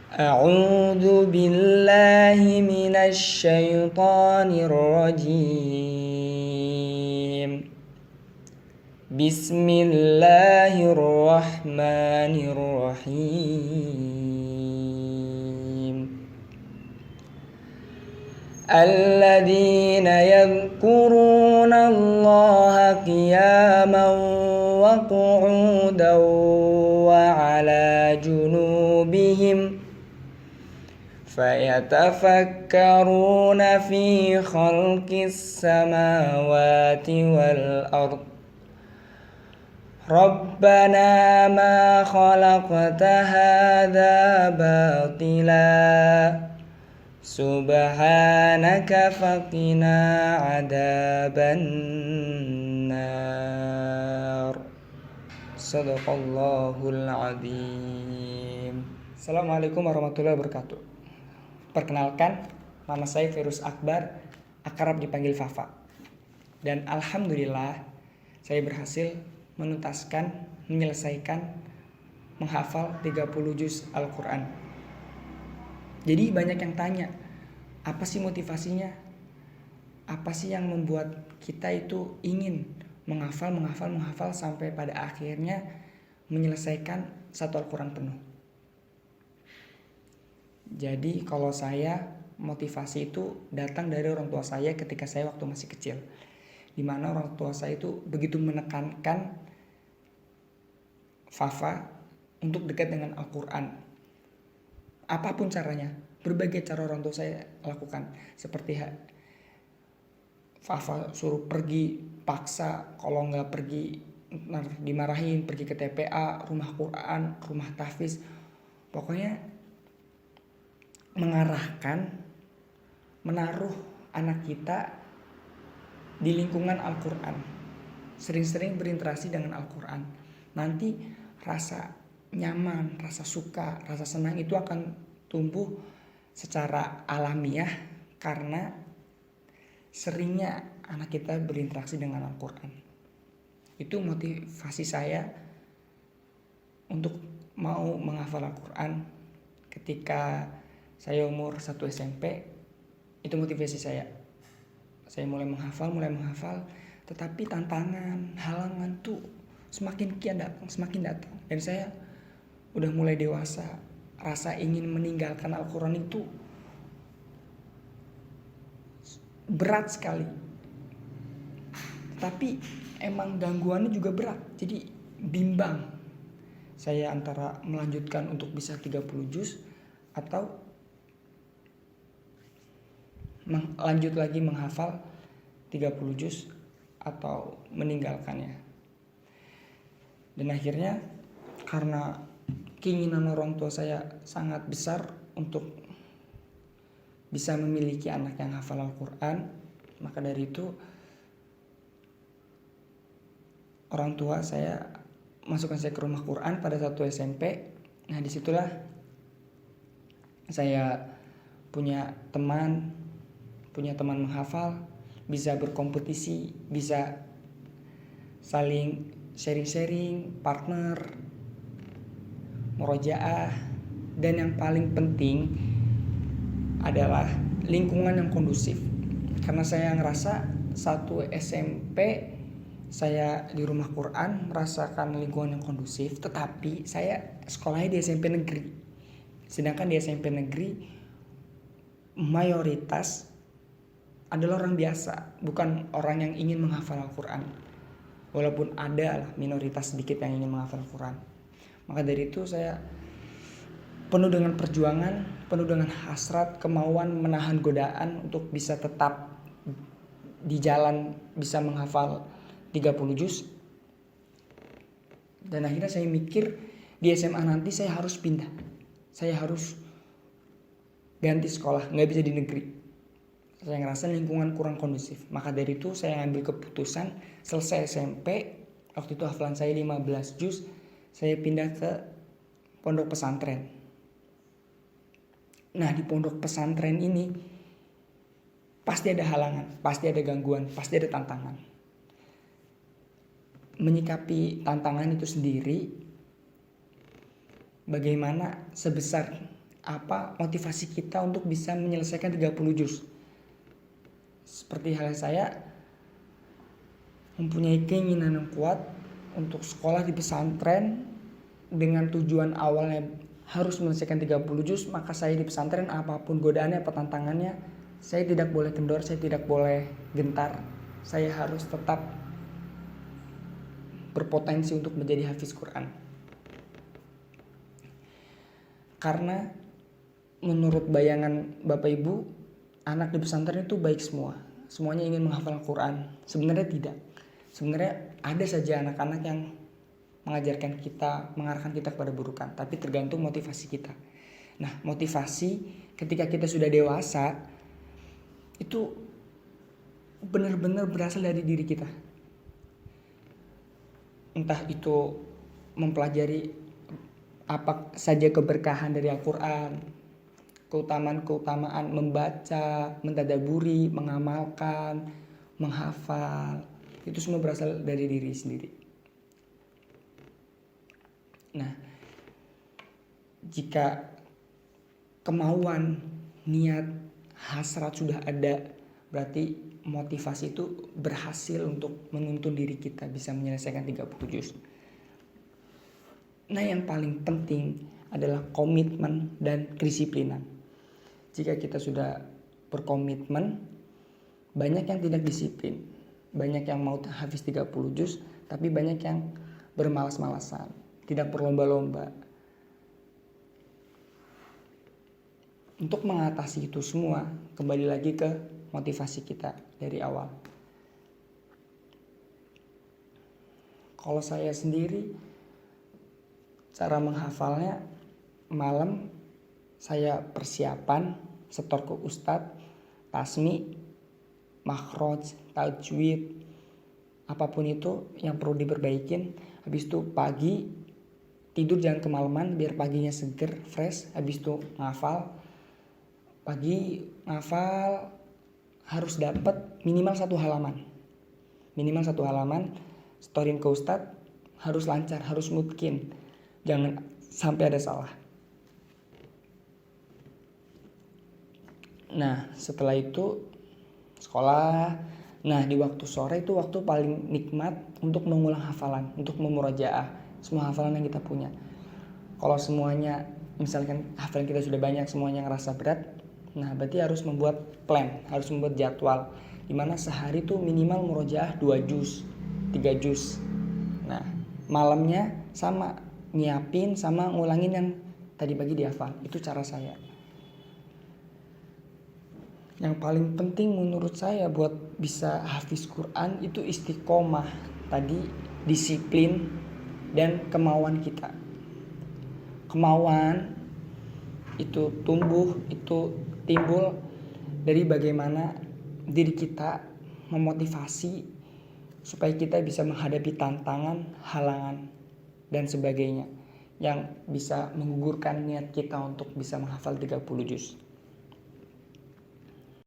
أعوذ بالله من الشيطان الرجيم. بسم الله الرحمن الرحيم. الذين يذكرون الله قياما وقعودا وعلى جنوبهم فيتفكرون في خلق السماوات والأرض ربنا ما خلقت هذا باطلا سبحانك فقنا عذاب النار. Sadaqallahul Azim. Assalamualaikum warahmatullahi wabarakatuh. Perkenalkan, nama saya Virus Akbar, akrab dipanggil Fafa. Dan alhamdulillah saya berhasil menyelesaikan menghafal 30 juz Al-Quran. Jadi banyak yang tanya, apa sih motivasinya? Apa sih yang membuat kita itu ingin menghafal sampai pada akhirnya menyelesaikan satu Al-Quran penuh? Jadi kalau saya, motivasi itu datang dari orang tua saya ketika saya waktu masih kecil, dimana orang tua saya itu begitu menekankan Fafa untuk dekat dengan Al-Quran. Apapun caranya, berbagai cara orang tua saya lakukan. Seperti Fafa suruh pergi, paksa, kalau nggak pergi dimarahin, pergi ke TPA, rumah Quran, rumah tahfiz. Pokoknya menaruh anak kita di lingkungan Al-Quran, sering-sering berinteraksi dengan Al-Quran. Nanti rasa nyaman, rasa suka, rasa senang itu akan tumbuh secara alamiah karena seringnya anak kita berinteraksi dengan Al-Quran. Itu motivasi saya untuk mau menghafal Al-Quran ketika saya umur 1 SMP. Itu motivasi saya. Saya mulai menghafal, tetapi tantangan, halangan tuh semakin datang. Dan saya udah mulai dewasa, rasa ingin meninggalkan Al-Quran itu berat sekali. Tapi emang gangguannya juga berat, jadi bimbang. Saya antara melanjutkan untuk bisa 30 juz atau lanjut lagi menghafal 30 juz atau meninggalkannya. Dan akhirnya karena keinginan orang tua saya sangat besar untuk bisa memiliki anak yang hafal Al-Quran, maka dari itu orang tua saya masukkan saya ke rumah Quran pada 1 SMP. Nah, disitulah saya punya teman menghafal, bisa berkompetisi, bisa saling sharing, partner, murojaah, dan yang paling penting adalah lingkungan yang kondusif. Karena saya ngerasa 1 SMP saya di rumah Quran merasakan lingkungan yang kondusif, tetapi saya sekolahnya di SMP negeri. Sedangkan di SMP negeri mayoritas adalah orang biasa, bukan orang yang ingin menghafal Al-Quran. Walaupun ada lah minoritas sedikit yang ingin menghafal Al-Quran. Maka dari itu saya penuh dengan perjuangan, penuh dengan hasrat, kemauan menahan godaan untuk bisa tetap di jalan, bisa menghafal 30 juz. Dan akhirnya saya mikir di SMA nanti saya harus pindah. Saya harus ganti sekolah, nggak bisa di negeri. Saya ngerasa lingkungan kurang kondusif. Maka dari itu saya ngambil keputusan selesai SMP, waktu itu hafalan saya 15 juz, saya pindah ke pondok pesantren. Nah, di pondok pesantren ini pasti ada halangan, pasti ada gangguan, pasti ada tantangan. Menyikapi tantangan itu sendiri, bagaimana sebesar motivasi kita untuk bisa menyelesaikan 30 juz. Seperti halnya saya mempunyai keinginan yang kuat untuk sekolah di pesantren dengan tujuan awalnya harus menyelesaikan 30 juz, maka saya di pesantren apapun godaannya apa tantangannya, saya tidak boleh kendor, saya tidak boleh gentar. Saya harus tetap berpotensi untuk menjadi hafiz Quran. Karena menurut bayangan Bapak Ibu, anak di pesantren itu baik semua. Semuanya ingin menghafal Quran. Sebenarnya tidak. Sebenarnya ada saja anak-anak yang mengajarkan kita, mengarahkan kita kepada keburukan, tapi tergantung motivasi kita. Nah, motivasi ketika kita sudah dewasa itu benar-benar berasal dari diri kita. Entah itu mempelajari apa saja keberkahan dari Al-Quran, keutamaan membaca, mentadaburi, mengamalkan, menghafal, itu semua berasal dari diri sendiri. Nah, jika kemauan, niat, hasrat sudah ada, berarti motivasi itu berhasil untuk menuntun diri kita bisa menyelesaikan 30 juz. Nah, yang paling penting adalah komitmen dan kedisiplinan. Jika kita sudah berkomitmen, banyak yang tidak disiplin. Banyak yang mau hafiz 30 juz, tapi banyak yang bermalas-malasan, tidak berlomba-lomba. Untuk mengatasi itu semua, kembali lagi ke motivasi kita dari awal. Kalau saya sendiri, cara menghafalnya malam saya persiapan, setor ke ustadz, tasmi, makhraj, tajwid, apapun itu yang perlu diperbaikin. Habis itu pagi tidur jangan kemalaman biar paginya seger, fresh. Habis itu ngafal. Pagi ngafal harus dapat minimal 1 halaman. Minimal 1 halaman, storin ke ustadz, harus lancar, harus mungkin. Jangan sampai ada salah. Nah, setelah itu sekolah. Nah, di waktu sore itu waktu paling nikmat untuk mengulang hafalan, untuk memurajaah semua hafalan yang kita punya. Kalau semuanya, misalkan hafalan kita sudah banyak, semuanya ngerasa berat, nah berarti harus membuat plan, harus membuat jadwal, dimana sehari tuh minimal murojaah 2 juz, 3 juz. Nah, malamnya sama, nyiapin sama ngulangin yang tadi pagi dihafal. Itu cara saya. Yang paling penting menurut saya buat bisa hafiz Quran itu istiqomah. Tadi disiplin dan kemauan kita. Kemauan itu tumbuh, itu timbul dari bagaimana diri kita memotivasi supaya kita bisa menghadapi tantangan, halangan, dan sebagainya yang bisa menggugurkan niat kita untuk bisa menghafal 30 juz.